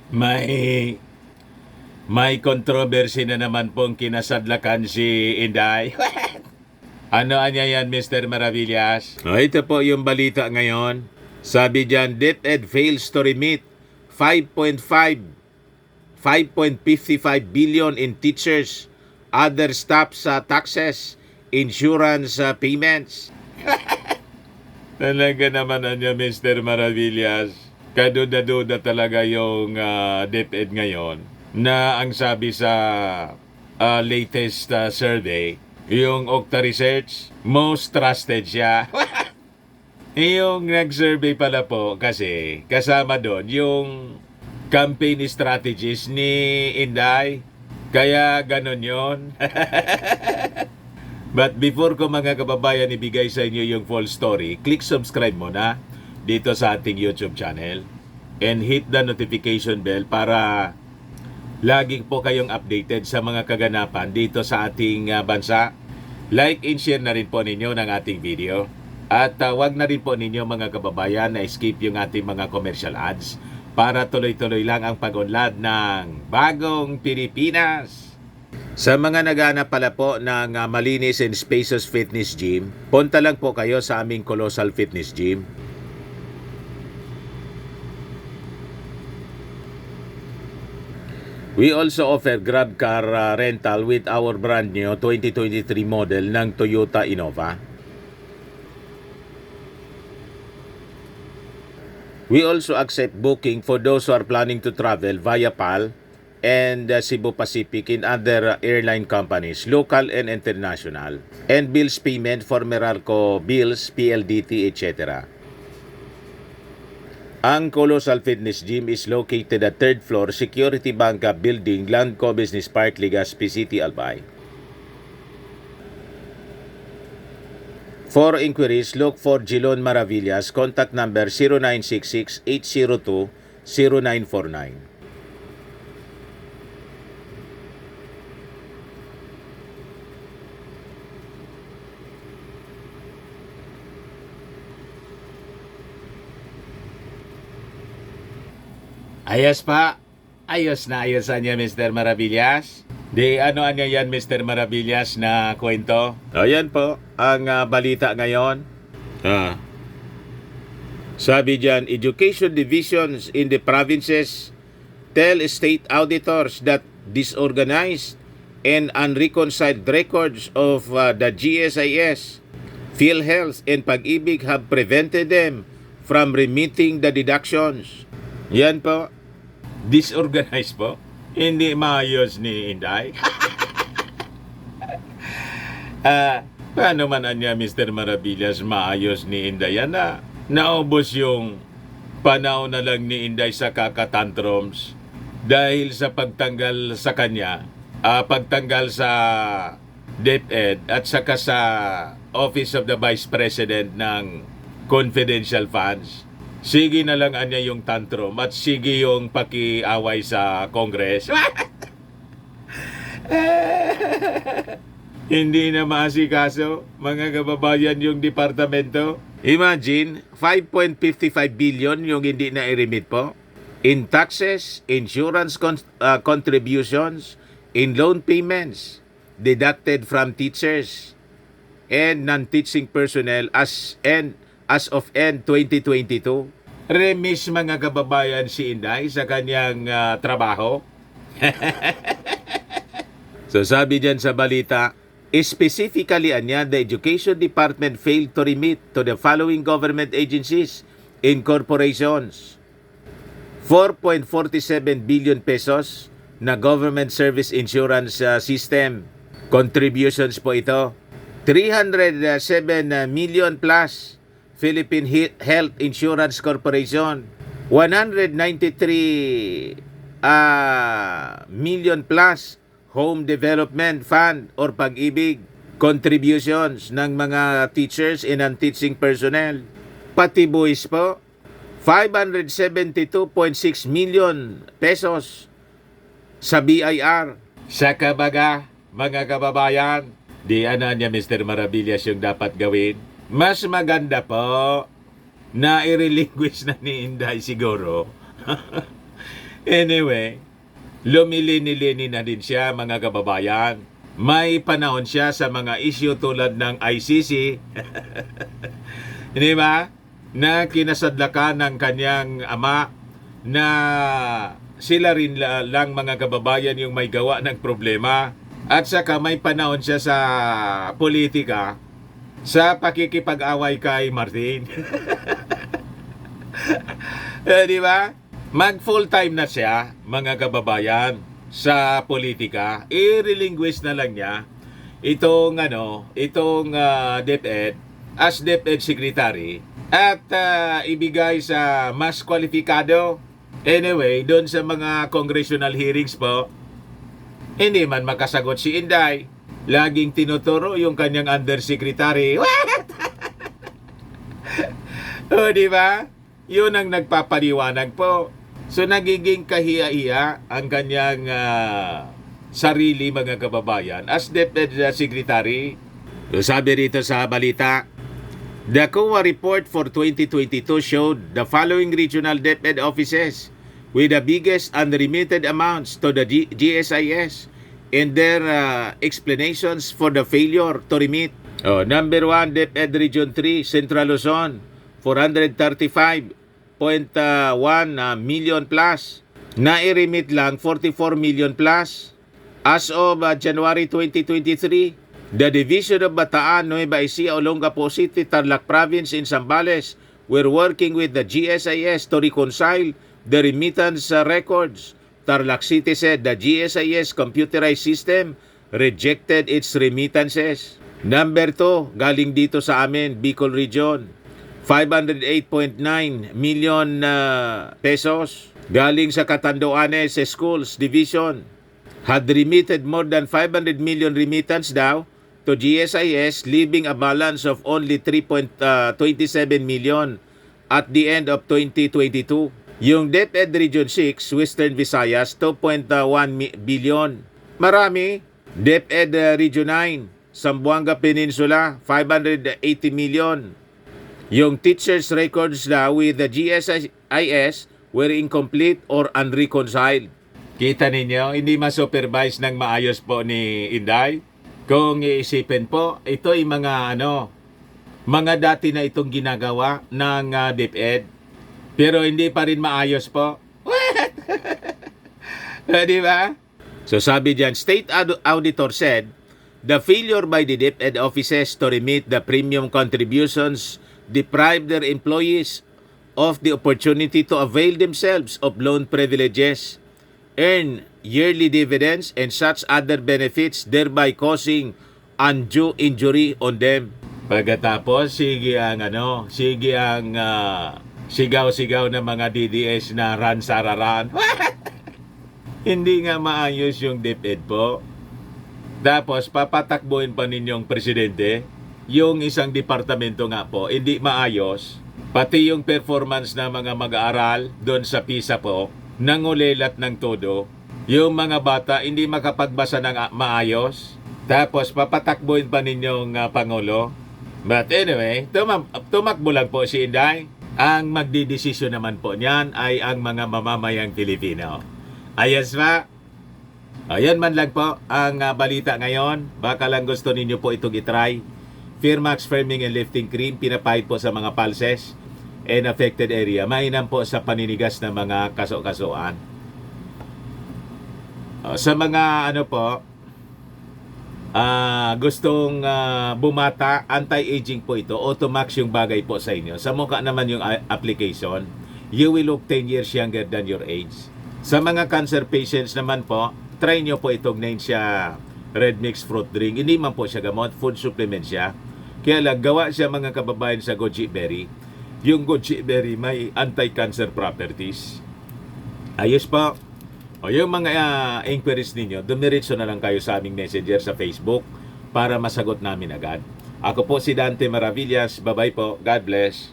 May may controversy na naman pong kinasadlakan si Inday. Ano anya yan, Mr. Maravillas? Ito po yung balita ngayon. Sabi dyan, DepEd fails to remit 5.55 billion in teachers, other staff's taxes, insurance payments. Talaga naman anya, Mr. Maravillas. Kaduda-duda talaga yung DepEd ngayon na ang sabi sa latest survey, yung Okta Research, most trusted siya. Yung nag-survey pala po kasi kasama doon yung campaign strategies ni Inday. Kaya ganon yon. But before ko mga kababayan ibigay sa inyo yung full story, click subscribe muna dito sa ating YouTube channel and hit the notification bell para lagi po kayong updated sa mga kaganapan dito sa ating bansa. Like and share na rin po ninyo ng ating video. At wag na rin po ninyo mga kababayan na skip yung ating mga commercial ads para tuloy-tuloy lang ang pag-unlad ng bagong Pilipinas. Sa mga naghahanap pala po ng malinis and spacious fitness gym, punta lang po kayo sa aming Colossal Fitness Gym. We also offer Grab car rental with our brand new 2023 model ng Toyota Innova. We also accept booking for those who are planning to travel via PAL and Cebu Pacific in other airline companies, local and international, and bills payment for Meralco bills, PLDT, etc. Ang Colossal Fitness Gym is located at 3rd floor Security Banca Building, Landco Business Park, Legazpi City, Albay. For inquiries, look for Jilon Maravillas, contact number 0966-802-0949. Ayos pa. Ayos na ayos niya, Mr. Maravillas. Di ano anya yan, Mr. Maravillas, na kwento? Ayan po, ang balita ngayon. Sabi dyan, education divisions in the provinces tell state auditors that disorganized and unreconciled records of the GSIS, PhilHealth, and Pag-ibig have prevented them from remitting the deductions. Yan po. Disorganized po. Hindi maayos ni Inday. Paano man anya, Mr. Maravillas, maayos ni Inday yan na naubos yung panahon na lang ni Inday sa kakatantrums dahil sa pagtanggal sa kanya, pagtanggal sa DepEd at saka sa Office of the Vice President ng confidential funds. Sige na lang anya yung tantrum at sige yung pakiaway sa Congress. Hindi na maasikaso, mga kababayan, yung departamento. Imagine, 5.55 billion yung hindi na i-remit po. In taxes, insurance contributions, in loan payments, deducted from teachers and non-teaching personnel as of end 2022. Remis mga kababayan si Inday sa kanyang trabaho. So sabi dyan sa balita, specifically anya, the Education Department failed to remit to the following government agencies and corporations 4.47 billion pesos na government service insurance system. Contributions po ito. 307 million plus Philippine Health Insurance Corporation, 193 million plus Home Development Fund or Pag-ibig, contributions ng mga teachers and non-teaching personnel. Pati buwis po, 572.6 million pesos sa BIR. Sa kabaga, mga kababayan, di ana niya Mr. Maravillas yung dapat gawin. Mas maganda po na i-relinquish na ni Inday siguro Anyway, lumilini-lini na din siya, mga kababayan. May panahon siya sa mga issue tulad ng ICC. Hindi ba? Na kinasadlakan ng kanyang ama na sila rin lang, mga kababayan, yung may gawa ng problema. At saka may panahon siya sa politika sa pakikipag-away kay Martin. Di ba? Mag full-time na siya, mga kababayan, sa politika. I-relinquish na lang niya itong DepEd as DepEd Secretary at ibigay sa mas kwalifikado. Anyway, doon sa mga congressional hearings po, hindi man makasagot si Inday. Laging tinuturo yung kanyang undersecretary. What? O, di ba? Yun ang nagpapaliwanag po. So, nagiging kahiya-hiya ang kanyang sarili, mga kababayan, as DepEd Secretary. So, sabi rito sa balita, the COA report for 2022 showed the following regional DepEd offices with the biggest unremitted amounts to the GSIS and their explanations for the failure to remit. Number 1, DepEd Region 3, Central Luzon, 435.1 million plus. Nai-remit lang 44 million plus. As of January 2023, the Division of Bataan, Nueva Ecija, Olongapo City, Tarlac Province in Zambales were working with the GSIS to reconcile the remittance records. Tarlac City said the GSIS computerized system rejected its remittances. Number 2, galing dito sa amin, Bicol Region, 508.9 million pesos. Galing sa Catanduanes Schools Division, had remitted more than 500 million remittance daw to GSIS, leaving a balance of only 3.27 million at the end of 2022. Yung DepEd Region 6, Western Visayas, 2.1 billion. Marami. DepEd Region 9, Zamboanga Peninsula, 580 million. Yung teachers' records daw with the GSIS were incomplete or unreconciled. Kita ninyo, hindi ma-supervise ng maayos po ni Inday. Kung iisipin po, ito ay mga dati na itong ginagawa ng DepEd. Pero hindi pa rin maayos po. What? Di ba? So sabi dyan, State Auditor said, the failure by the DepEd offices to remit the premium contributions deprived their employees of the opportunity to avail themselves of loan privileges, earn yearly dividends, and such other benefits, thereby causing undue injury on them. Pagkatapos, sige ang sigaw-sigaw ng mga DDS na ran-sararan. Hindi nga maayos yung DepEd po. Tapos, papatakbuhin pa ninyong presidente. Yung isang departamento nga po, hindi maayos. Pati yung performance ng mga mag-aaral doon sa PISA po, nangulilat ng todo. Yung mga bata hindi makapagbasa ng maayos. Tapos papatakbuhin pa ninyong Pangulo. But anyway, tumakbo lang po si Inday. Ang magdidesisyon naman po niyan ay ang mga mamamayang Pilipino. Ayos ba? Ayan man lang po ang balita ngayon. Baka lang gusto ninyo po itong itry. Firmax Firming and Lifting Cream, pinapahid po sa mga pulses and affected area. Mainam po sa paninigas ng mga kaso-kasuan. Sa mga gustong bumata, anti-aging po ito. Automax yung bagay po sa inyo. Sa mukha naman yung application, you will look 10 years younger than your age. Sa mga cancer patients naman po, try nyo po itong Nensha Red Mix Fruit Drink. Hindi man po siya gamot, food supplement siya. Kaya lang, gawa siya mga kababayan sa goji berry. Yung goji berry may anti-cancer properties. Ayos po. O yung mga inquiries ninyo, dumiretso na lang kayo sa aming messenger sa Facebook para masagot namin agad. Ako po si Dante Maravillas. Bye-bye po. God bless.